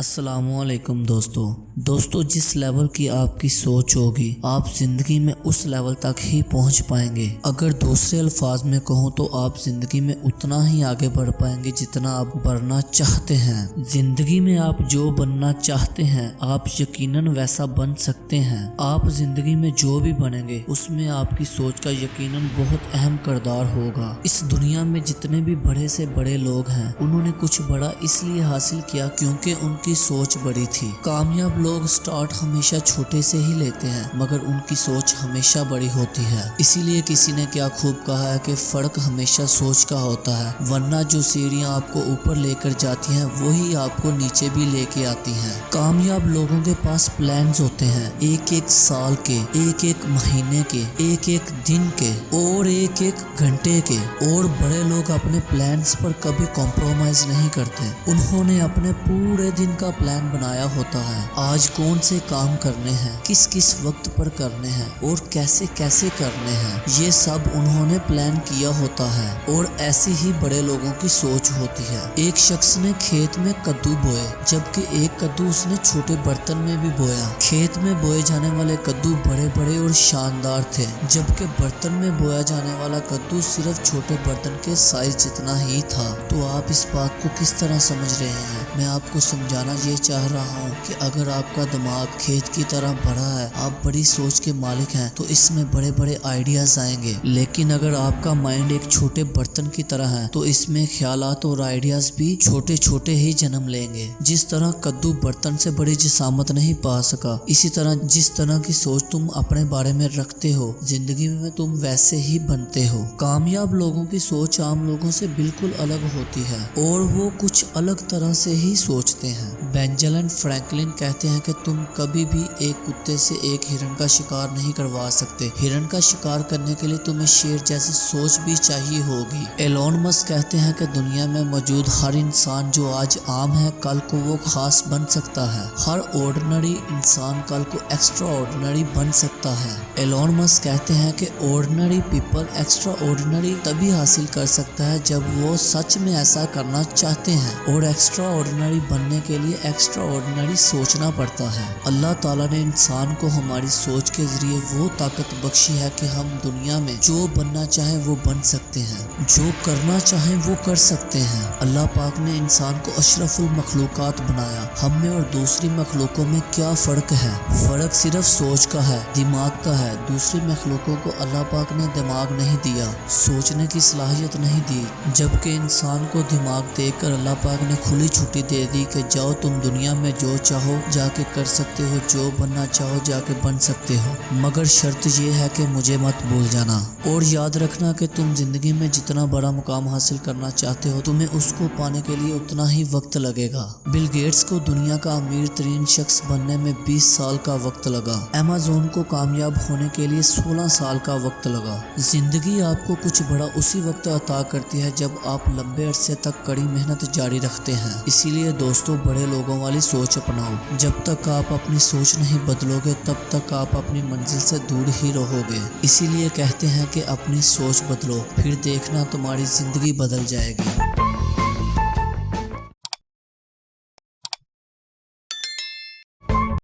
السلام علیکم دوستو جس لیول کی آپ کی سوچ ہوگی آپ زندگی میں اس لیول تک ہی پہنچ پائیں گے۔ اگر دوسرے الفاظ میں کہوں تو آپ زندگی میں اتنا ہی آگے بڑھ پائیں گے جتنا آپ بڑھنا چاہتے ہیں۔ زندگی میں آپ جو بننا چاہتے ہیں آپ یقیناً ویسا بن سکتے ہیں۔ آپ زندگی میں جو بھی بنیں گے اس میں آپ کی سوچ کا یقیناً بہت اہم کردار ہوگا۔ اس دنیا میں جتنے بھی بڑے سے بڑے لوگ ہیں انہوں نے کچھ بڑا اس لیے حاصل کیا کیونکہ ان کی سوچ بڑی تھی۔ کامیاب لوگ سٹارٹ ہمیشہ چھوٹے سے ہی لیتے ہیں مگر ان کی سوچ ہمیشہ بڑی ہوتی ہے۔ اسی لیے کسی نے کیا خوب کہا ہے کہ فرق ہمیشہ سوچ کا ہوتا ہے، ورنہ جو سیڑھیاں آپ کو اوپر لے کر جاتی ہیں وہی آپ کو نیچے بھی لے کے آتی ہیں۔ کامیاب لوگوں کے پاس پلانز ہوتے ہیں، ایک ایک سال کے، ایک ایک مہینے کے، ایک ایک دن کے اور ایک ایک گھنٹے کے، اور بڑے لوگ اپنے پلانز پر کبھی کمپرومائز نہیں کرتے۔ انہوں نے اپنے پورے دن کا پلان بنایا ہوتا ہے، آج کون سے کام کرنے ہیں، کس کس وقت پر کرنے ہیں اور کیسے کیسے کرنے ہیں، یہ سب انہوں نے پلان کیا ہوتا ہے۔ اور ایسے ہی بڑے لوگوں کی سوچ ہوتی ہے۔ ایک شخص نے کھیت میں کدو بوئے جبکہ ایک کدو اس نے چھوٹے برتن میں بھی بویا۔ کھیت میں بوئے جانے والے کدو بڑے بڑے اور شاندار تھے جبکہ برتن میں بویا جانے والا کدو صرف چھوٹے برتن کے سائز جتنا ہی تھا۔ تو آپ اس بات کو کس طرح سمجھ رہے ہیں؟ میں آپ کو سمجھانا یہ چاہ رہا ہوں کہ اگر آپ کا دماغ کھیت کی طرح بڑا ہے، آپ بڑی سوچ کے مالک ہیں تو اس میں بڑے بڑے آئیڈیاز آئیں گے، لیکن اگر آپ کا مائنڈ ایک چھوٹے برتن کی طرح ہے تو اس میں خیالات اور آئیڈیاز بھی چھوٹے چھوٹے ہی جنم لیں گے۔ جس طرح کدو برتن سے بڑی جسامت نہیں پا سکا، اسی طرح جس طرح کی سوچ تم اپنے بارے میں رکھتے ہو زندگی میں تم ویسے ہی بنتے ہو۔ کامیاب لوگوں کی سوچ عام لوگوں سے بالکل الگ ہوتی ہے اور وہ کچھ الگ طرح سے ہی سوچتے ہیں۔ بینجامن فرینکلن کہتے ہیں کہ تم کبھی بھی ایک کتے سے ایک ہرن کا شکار نہیں کروا سکتے، ہرن کا شکار کرنے کے لیے تمہیں شیر جیسی سوچ بھی چاہیے ہوگی۔ ایلون مسک کہتے ہیں کہ دنیا میں موجود ہر انسان جو آج عام ہے کل کو وہ خاص بن سکتا ہے، ہر آرڈنری انسان کل کو ایکسٹرا آرڈنری بن سکتا ہے۔ ایلون مسک کہتے ہیں کہ آرڈنری پیپل ایکسٹرا آرڈنری تبھی حاصل کر سکتا ہے جب وہ سچ میں ایسا کرنا چاہتے ہیں، اور ایکسٹرا آرڈنری بننے کے لیے ایکسٹرا آرڈنری سوچنا پڑتا ہے۔ اللہ تعالیٰ نے انسان کو ہماری سوچ کے ذریعے وہ طاقت بخشی ہے کہ ہم دنیا میں جو بننا چاہیں وہ بن سکتے ہیں، جو کرنا چاہیں وہ کر سکتے ہیں۔ اللہ پاک نے انسان کو اشرف المخلوقات بنایا۔ ہم میں اور دوسری مخلوقوں میں کیا فرق ہے؟ فرق صرف سوچ کا ہے، دماغ کا ہے۔ دوسری مخلوقوں کو اللہ پاک نے دماغ نہیں دیا، سوچنے کی صلاحیت نہیں دی، جبکہ انسان کو دماغ دے کر اللہ پاک نے کھلی چھٹی دے دی کہ جاؤ تم دنیا میں جو چاہو جا کے کر سکتے ہو، جو بننا چاہو جا کے بن سکتے ہو، مگر شرط یہ ہے کہ مجھے مت بھول جانا۔ اور یاد رکھنا کہ تم زندگی میں جتنا بڑا مقام حاصل کرنا چاہتے ہو تمہیں اس کو پانے کے لیے اتنا ہی وقت لگے گا۔ بل گیٹس کو دنیا کا امیر ترین شخص بننے میں 20 سال کا وقت لگا، ایمیزون کو کامیاب ہونے کے لیے 16 سال کا وقت لگا۔ زندگی آپ کو کچھ بڑا اسی وقت عطا کرتی ہے جب آپ لمبے عرصے تک کڑی محنت جاری رکھتے ہیں۔ اسی لیے دوستو بڑے لوگوں والی سوچ اپناؤ۔ جب تک آپ اپنی سوچ نہیں بدلو گے تب تک آپ اپنی منزل سے دور ہی رہو گے۔ اسی لیے کہتے ہیں کہ اپنی سوچ بدلو، پھر دیکھنا تمہاری زندگی بدل جائے گی۔